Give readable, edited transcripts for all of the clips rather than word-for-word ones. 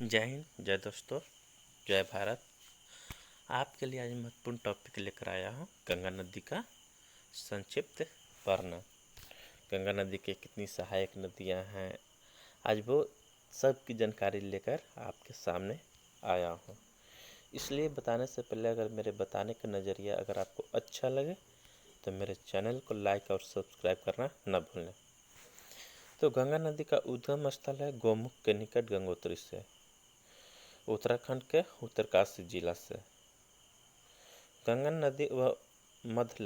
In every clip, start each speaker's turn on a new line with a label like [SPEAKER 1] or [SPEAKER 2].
[SPEAKER 1] जय हिंद, जय दोस्तों, जय भारत। आपके लिए आज महत्वपूर्ण टॉपिक लेकर आया हूँ गंगा नदी का संक्षिप्त वर्णन। गंगा नदी के कितनी सहायक नदियाँ हैं, आज वो सब की जानकारी लेकर आपके सामने आया हूँ। इसलिए बताने से पहले अगर मेरे बताने का नज़रिया अगर आपको अच्छा लगे तो मेरे चैनल को लाइक और सब्सक्राइब करना न भूलें। तो गंगा नदी का उद्गम स्थल है गोमुख के निकट गंगोत्री से, उत्तराखंड के उत्तरकाशी जिला से। गंगा नदी व मध्य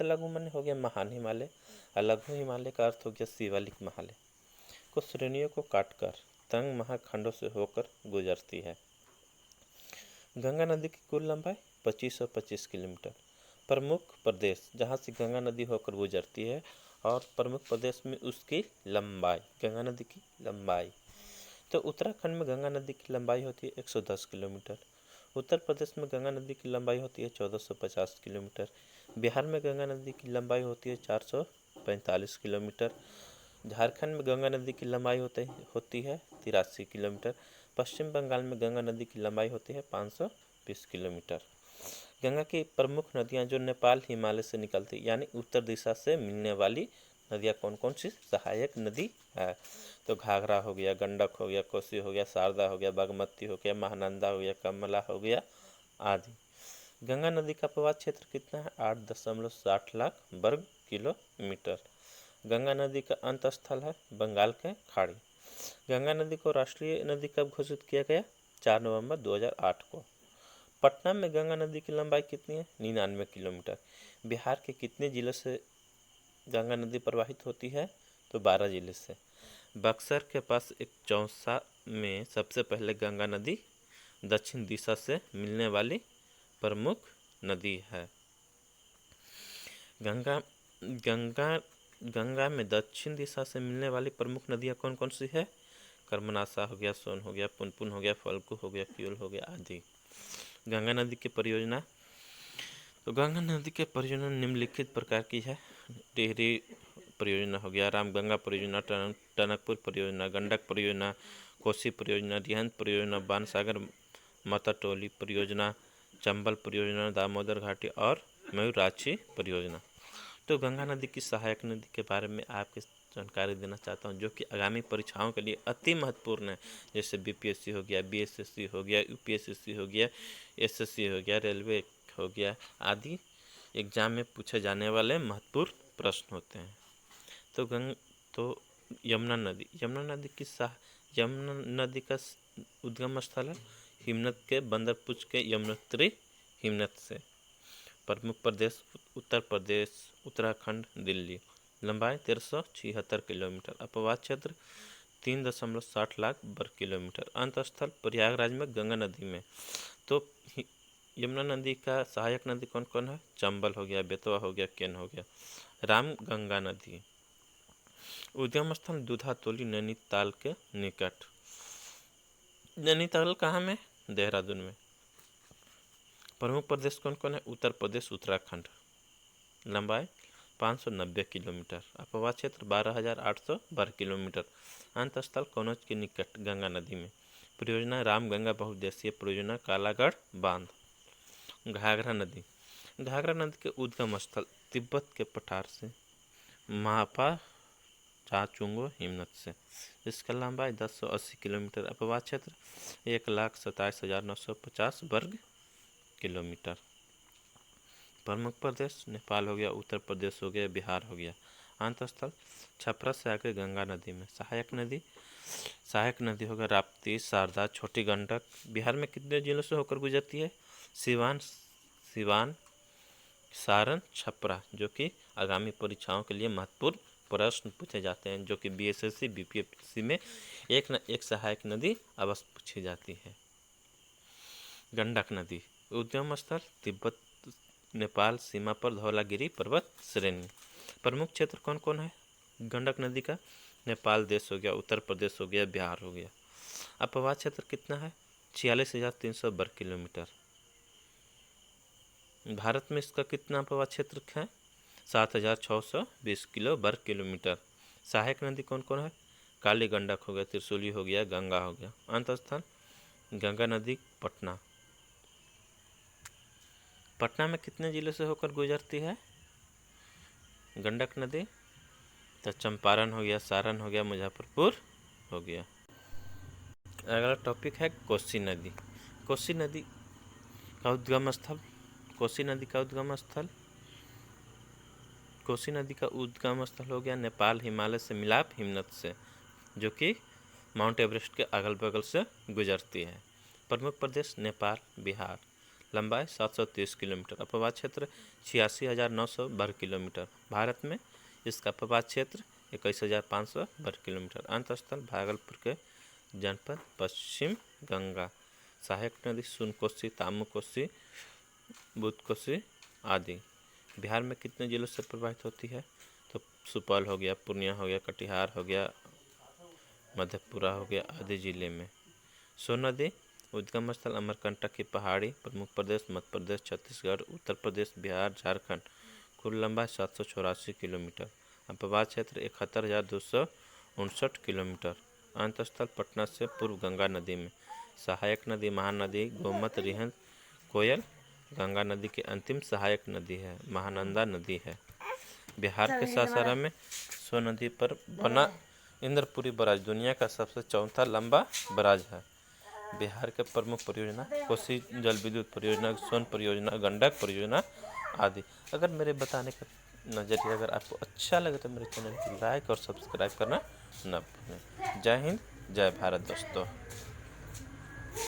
[SPEAKER 1] लघु माने हो गया महान हिमालय, और लघु हिमालय का अर्थ हो गया शिवालिक हिमालय को श्रेणियों को काटकर तंग महाखंडों से होकर गुजरती है। गंगा नदी की कुल लंबाई 2525 किलोमीटर। प्रमुख प्रदेश जहाँ से गंगा नदी होकर गुजरती है और प्रमुख प्रदेश में उसकी लंबाई, गंगा नदी की लंबाई। तो उत्तराखंड में गंगा नदी की लंबाई होती है 110 किलोमीटर। उत्तर प्रदेश में गंगा नदी की लंबाई होती है 1450 किलोमीटर। बिहार में गंगा नदी की लंबाई होती है 445 किलोमीटर। झारखंड में गंगा नदी की लंबाई होती है 83 किलोमीटर। पश्चिम बंगाल में गंगा नदी की लंबाई होती है 520 किलोमीटर। गंगा की प्रमुख नदियाँ जो नेपाल हिमालय से निकलती यानी उत्तर दिशा से मिलने वाली नदियाँ कौन कौन सी सहायक नदी है, तो घाघरा हो गया, गंडक हो गया, कोसी हो गया, शारदा हो गया, बागमती हो गया, महानंदा हो गया, कमला हो गया आदि। गंगा नदी का प्रवाह क्षेत्र कितना है? 8.60 लाख वर्ग किलोमीटर। गंगा नदी का अंत स्थल है बंगाल के खाड़ी। गंगा नदी को राष्ट्रीय नदी कब घोषित किया गया? 4 नवंबर 2008 को। पटना में गंगा नदी की लंबाई कितनी है? 99 किलोमीटर। बिहार के कितने जिलों से गंगा नदी प्रवाहित होती है? तो 12 जिले से। बक्सर के पास एक चौसा में सबसे पहले गंगा नदी दक्षिण दिशा से मिलने वाली प्रमुख नदी है। गंगा गंगा गंगा में दक्षिण दिशा से मिलने वाली प्रमुख नदियाँ कौन कौन सी है? कर्मनाशा हो गया, सोन हो गया, पुनपुन हो गया, फल्गु हो गया, क्यूल हो गया आदि। गंगा नदी की परियोजना, तो गंगा नदी के परियोजना निम्नलिखित प्रकार की है। टिहरी परियोजना हो गया, रामगंगा परियोजना, टनकपुर परियोजना, गंडक परियोजना, कोसी परियोजना, रिहंद परियोजना, बाणसागर मतटोली परियोजना, चंबल परियोजना, दामोदर घाटी और मयूराक्षी परियोजना। तो गंगा नदी की सहायक नदी के बारे में आपके जानकारी देना चाहता हूँ, जो कि आगामी परीक्षाओं के लिए अति महत्वपूर्ण है। जैसे बीपीएससी हो गया, बीएसएससी हो गया, यूपीएससी हो गया, एसएससी हो गया, रेलवे हो गया आदि एग्जाम में पूछे जाने वाले महत्वपूर्ण प्रश्न होते हैं। तो यमुना नदी का उद्गम स्थल है हिमनद के बंदरपुच के यमुनोत्री हिमनद से। प्रमुख प्रदेश उत्तर प्रदेश, उत्तराखंड, दिल्ली। लंबाई 1376 किलोमीटर। अपवाद क्षेत्र 3.60 लाख वर्ग किलोमीटर। अंत स्थल प्रयागराज में गंगा नदी में। तो यमुना नदी का सहायक नदी कौन कौन है? चंबल हो गया, बेतवा हो गया, केन हो गया। राम गंगा नदी उद्गम स्थल दूधातोली नैनीताल के निकट। नैनीताल कहाँ में? देहरादून में। प्रमुख प्रदेश कौन कौन है? उत्तर प्रदेश, उत्तराखंड। लंबाई 590 किलोमीटर। अपवाद क्षेत्र 12,800 वर्ग किलोमीटर। अंत स्थल कनौज के निकट गंगा नदी में। परियोजना रामगंगा बहुउद्देशीय परियोजना, कालागढ़ बांध। घाघरा नदी के उद्गम स्थल तिब्बत के पठार से, महापा चाचुंगो हिमनद से। इसका लंबाई 1080 किलोमीटर। अपवाद क्षेत्र 1,27,950 वर्ग किलोमीटर। प्रमुख प्रदेश नेपाल हो गया, उत्तर प्रदेश हो गया, बिहार हो गया। अंत स्थल छपरा से आगे गंगा नदी में। सहायक नदी होगा राप्ती, शारदा, छोटी गंडक। बिहार में कितने जिलों से होकर गुजरती है? सिवान, सारण, छपरा, जो कि आगामी परीक्षाओं के लिए महत्वपूर्ण प्रश्न पूछे जाते हैं, जो कि बीएसएससी बीपीएससी में एक न एक सहायक नदी अवश्य पूछी जाती है। गंडक नदी उद्गम स्थल तिब्बत नेपाल सीमा पर धौलागिरी पर्वत श्रेणी। प्रमुख क्षेत्र कौन कौन है गंडक नदी का? नेपाल देश हो गया, उत्तर प्रदेश हो गया, बिहार हो गया। अपवाद क्षेत्र कितना है? 46,300 वर्ग किलोमीटर। भारत में इसका कितना अपवाद क्षेत्र है? 7,620 वर्ग किलोमीटर। सहायक नदी कौन कौन है? काली गंडक हो गया, त्रिशूली हो गया, गंगा हो गया। अंत स्थल गंगा नदी पटना। पटना में कितने जिले से होकर गुजरती है गंडक नदी? तो चंपारण हो गया, सारण हो गया, मुजफ्फरपुर हो गया। अगला टॉपिक है कोसी नदी। कोसी नदी का उद्गम स्थल। कोसी नदी का उद्गम स्थल कोसी नदी का उद्गम स्थल हो गया नेपाल हिमालय से मिलाप हिमनद से, जो कि माउंट एवरेस्ट के अगल बगल से गुजरती है। प्रमुख प्रदेश नेपाल बिहार। लंबाई 730 किलोमीटर। अपवाद क्षेत्र 86,900 वर्ग किलोमीटर। भारत में इसका अपवाद क्षेत्र 21,500 वर्ग किलोमीटर। अंतस्थल भागलपुर के जनपद पश्चिम गंगा। सहायक नदी सोन कोसी, तामू कोसी, बुध कोसी आदि। बिहार में कितने जिलों से प्रवाहित होती है? तो सुपौल हो गया, पूर्णिया हो गया, कटिहार हो गया, मधेपुरा हो गया आदि जिले में। सोन नदी उद्गम स्थल अमरकंटक की पहाड़ी। प्रमुख प्रदेश मध्य प्रदेश, छत्तीसगढ़, उत्तर प्रदेश, बिहार, झारखंड। कुल लंबाई 784 किलोमीटर। अपवाद क्षेत्र 71,259 किलोमीटर। अंतस्थल पटना से पूर्व गंगा नदी में। सहायक नदी महानदी, गोमत, रिहंद, कोयल। गंगा नदी की अंतिम सहायक नदी है महानंदा नदी है। बिहार के सासाराम में सोन नदी पर बना इंद्रपुरी बराज दुनिया का सबसे चौथा लंबा बराज है। बिहार के प्रमुख परियोजना कोसी जल विद्युत परियोजना, सोन परियोजना, गंडक परियोजना आदि। अगर मेरे बताने का नज़रिया अगर आपको अच्छा लगे तो मेरे चैनल को लाइक और सब्सक्राइब करना न भूलें। जय हिंद, जय भारत दोस्तों।